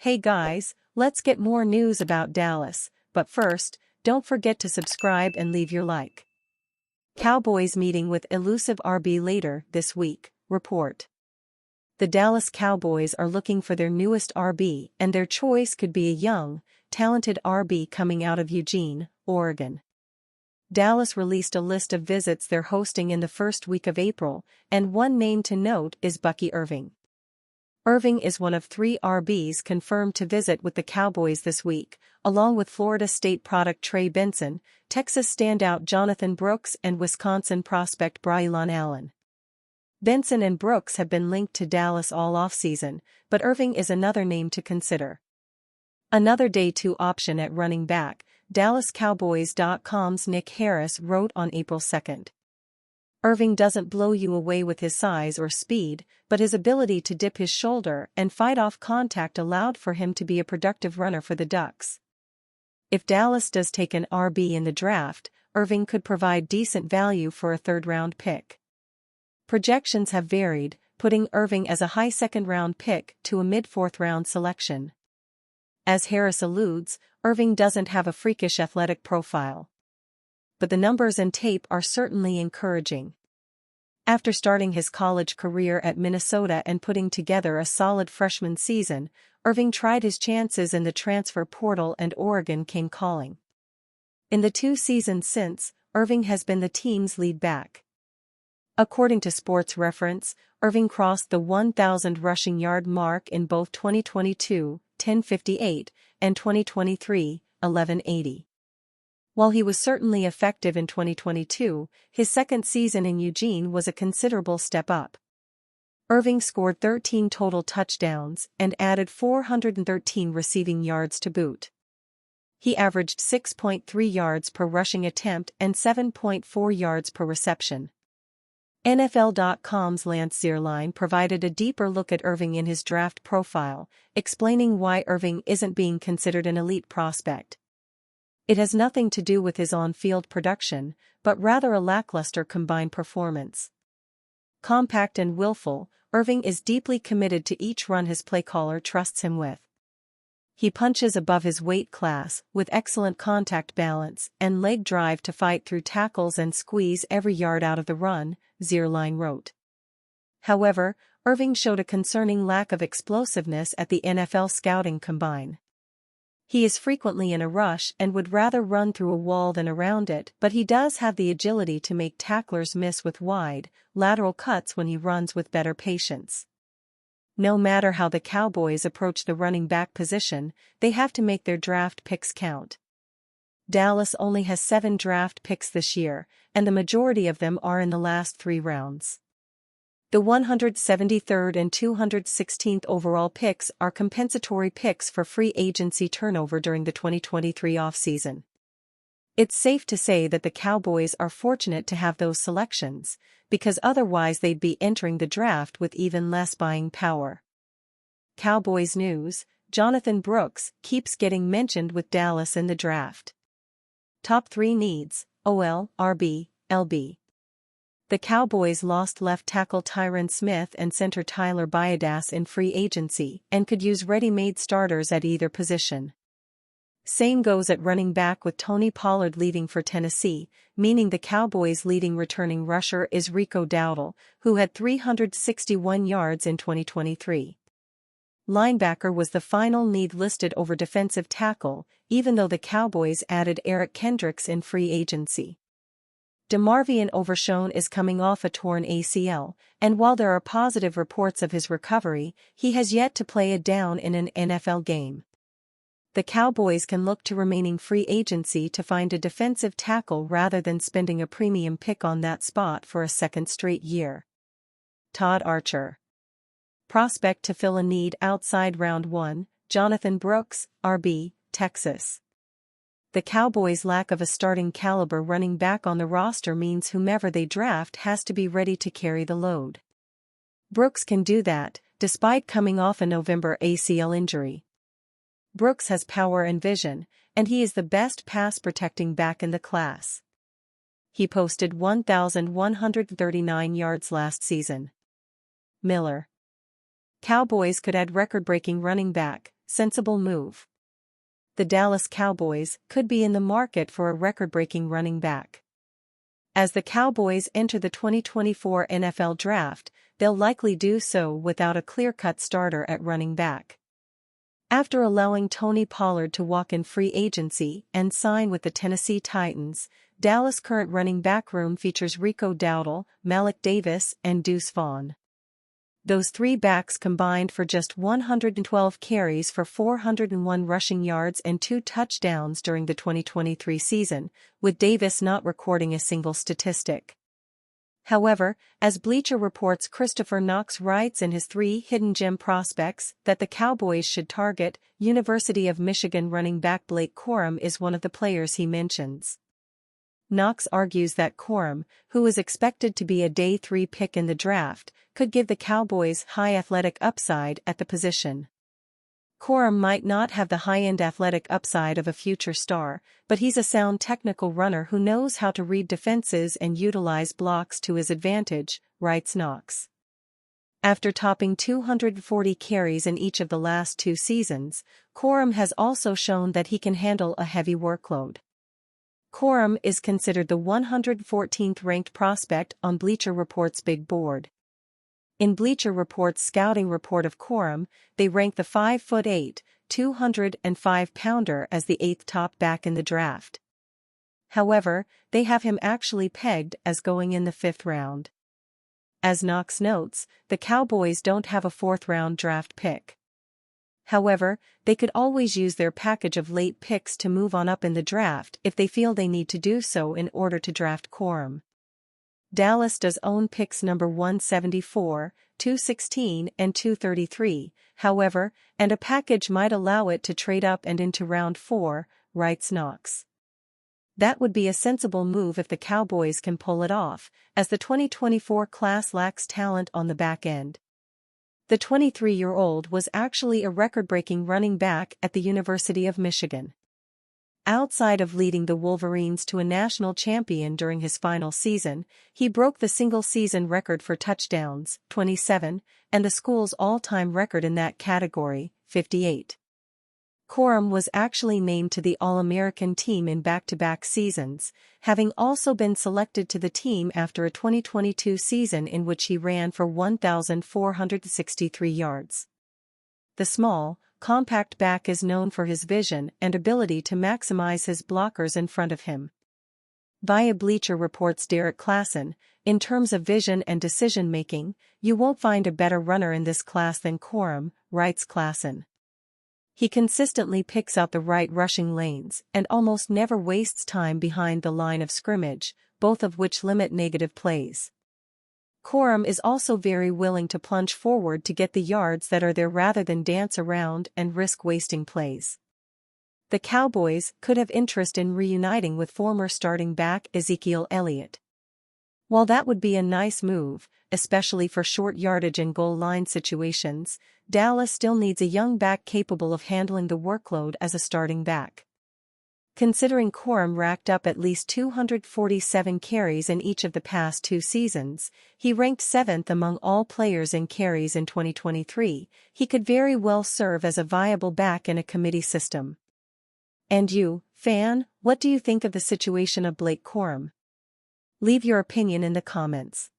Hey guys, let's get more news about Dallas, but first, don't forget to subscribe and leave your like. Cowboys meeting with elusive RB later this week, report. The Dallas Cowboys are looking for their newest RB, and their choice could be a young, talented RB coming out of Eugene, Oregon. Dallas released a list of visits they're hosting in the first week of April, and one name to note is Bucky Irving. Irving is one of 3 RBs confirmed to visit with the Cowboys this week, along with Florida State product Trey Benson, Texas standout Jonathan Brooks and Wisconsin prospect Braylon Allen. Benson and Brooks have been linked to Dallas all offseason, but Irving is another name to consider. Another day 2 option at running back, DallasCowboys.com's Nick Harris wrote on April 2nd. Irving doesn't blow you away with his size or speed, but his ability to dip his shoulder and fight off contact allowed for him to be a productive runner for the Ducks. If Dallas does take an RB in the draft, Irving could provide decent value for a third-round pick. Projections have varied, putting Irving as a high second-round pick to a mid-fourth-round selection. As Harris alludes, Irving doesn't have a freakish athletic profile. But the numbers and tape are certainly encouraging. After starting his college career at Minnesota and putting together a solid freshman season, Irving tried his chances in the transfer portal and Oregon came calling. In the 2 seasons since, Irving has been the team's lead back. According to Sports Reference, Irving crossed the 1,000 rushing yard mark in both 2022, 1058, and 2023, 1180. While he was certainly effective in 2022, his second season in Eugene was a considerable step up. Irving scored 13 total touchdowns and added 413 receiving yards to boot. He averaged 6.3 yards per rushing attempt and 7.4 yards per reception. NFL.com's Lance Zierlein provided a deeper look at Irving in his draft profile, explaining why Irving isn't being considered an elite prospect. It has nothing to do with his on-field production, but rather a lackluster combined performance. Compact and willful, Irving is deeply committed to each run his playcaller trusts him with. He punches above his weight class, with excellent contact balance and leg drive to fight through tackles and squeeze every yard out of the run, Zierlein wrote. However, Irving showed a concerning lack of explosiveness at the NFL scouting combine. He is frequently in a rush and would rather run through a wall than around it, but he does have the agility to make tacklers miss with wide, lateral cuts when he runs with better patience. No matter how the Cowboys approach the running back position, they have to make their draft picks count. Dallas only has 7 draft picks this year, and the majority of them are in the last 3 rounds. The 173rd and 216th overall picks are compensatory picks for free agency turnover during the 2023 offseason. It's safe to say that the Cowboys are fortunate to have those selections, because otherwise they'd be entering the draft with even less buying power. Cowboys news: Jonathan Brooks keeps getting mentioned with Dallas in the draft. Top 3 needs: OL, RB, LB. The Cowboys lost left tackle Tyron Smith and center Tyler Baiadas in free agency and could use ready-made starters at either position. Same goes at running back with Tony Pollard leaving for Tennessee, meaning the Cowboys' leading returning rusher is Rico Dowdle, who had 361 yards in 2023. Linebacker was the final need listed over defensive tackle, even though the Cowboys added Eric Kendricks in free agency. DeMarvion Overshown is coming off a torn ACL, and while there are positive reports of his recovery, he has yet to play a down in an NFL game. The Cowboys can look to remaining free agency to find a defensive tackle rather than spending a premium pick on that spot for a second straight year. Todd Archer. Prospect to fill a need outside round 1, Jonathan Brooks, RB, Texas. The Cowboys' lack of a starting caliber running back on the roster means whomever they draft has to be ready to carry the load. Brooks can do that, despite coming off a November ACL injury. Brooks has power and vision, and he is the best pass-protecting back in the class. He posted 1,139 yards last season. Miller. Cowboys could add record-breaking running back, sensible move. The Dallas Cowboys could be in the market for a record-breaking running back. As the Cowboys enter the 2024 NFL Draft, they'll likely do so without a clear-cut starter at running back. After allowing Tony Pollard to walk in free agency and sign with the Tennessee Titans, Dallas' current running back room features Rico Dowdle, Malik Davis, and Deuce Vaughn. Those three backs combined for just 112 carries for 401 rushing yards and 2 touchdowns during the 2023 season, with Davis not recording a single statistic. However, as Bleacher Report's Christopher Knox writes in his 3 hidden gem prospects that the Cowboys should target, University of Michigan running back Blake Corum is one of the players he mentions. Knox argues that Corum, who is expected to be a day 3 pick in the draft, could give the Cowboys high athletic upside at the position. Corum might not have the high-end athletic upside of a future star, but he's a sound technical runner who knows how to read defenses and utilize blocks to his advantage, writes Knox. After topping 240 carries in each of the last 2 seasons, Corum has also shown that he can handle a heavy workload. Corum is considered the 114th ranked prospect on Bleacher Report's big board. In Bleacher Report's scouting report of Corum, they rank the 5'8", 205-pounder as the 8th top back in the draft. However, they have him actually pegged as going in the 5th round. As Knox notes, the Cowboys don't have a 4th-round draft pick. However, they could always use their package of late picks to move on up in the draft if they feel they need to do so in order to draft Corum. Dallas does own picks number 174, 216 and 233, however, and a package might allow it to trade up and into round 4, writes Knox. That would be a sensible move if the Cowboys can pull it off, as the 2024 class lacks talent on the back end. The 23-year-old was actually a record-breaking running back at the University of Michigan. Outside of leading the Wolverines to a national champion during his final season, he broke the single-season record for touchdowns, 27, and the school's all-time record in that category, 58. Corum was actually named to the All-American team in back-to-back seasons, having also been selected to the team after a 2022 season in which he ran for 1,463 yards. The small, compact back is known for his vision and ability to maximize his blockers in front of him. Via Bleacher Report's Derek Klassen, in terms of vision and decision-making, you won't find a better runner in this class than Corum, writes Klassen. He consistently picks out the right rushing lanes and almost never wastes time behind the line of scrimmage, both of which limit negative plays. Corum is also very willing to plunge forward to get the yards that are there rather than dance around and risk wasting plays. The Cowboys could have interest in reuniting with former starting back Ezekiel Elliott. While that would be a nice move, especially for short yardage and goal line situations, Dallas still needs a young back capable of handling the workload as a starting back. Considering Corum racked up at least 247 carries in each of the past 2 seasons, he ranked 7th among all players in carries in 2023, he could very well serve as a viable back in a committee system. And you, fan, what do you think of the situation of Blake Corum? Leave your opinion in the comments.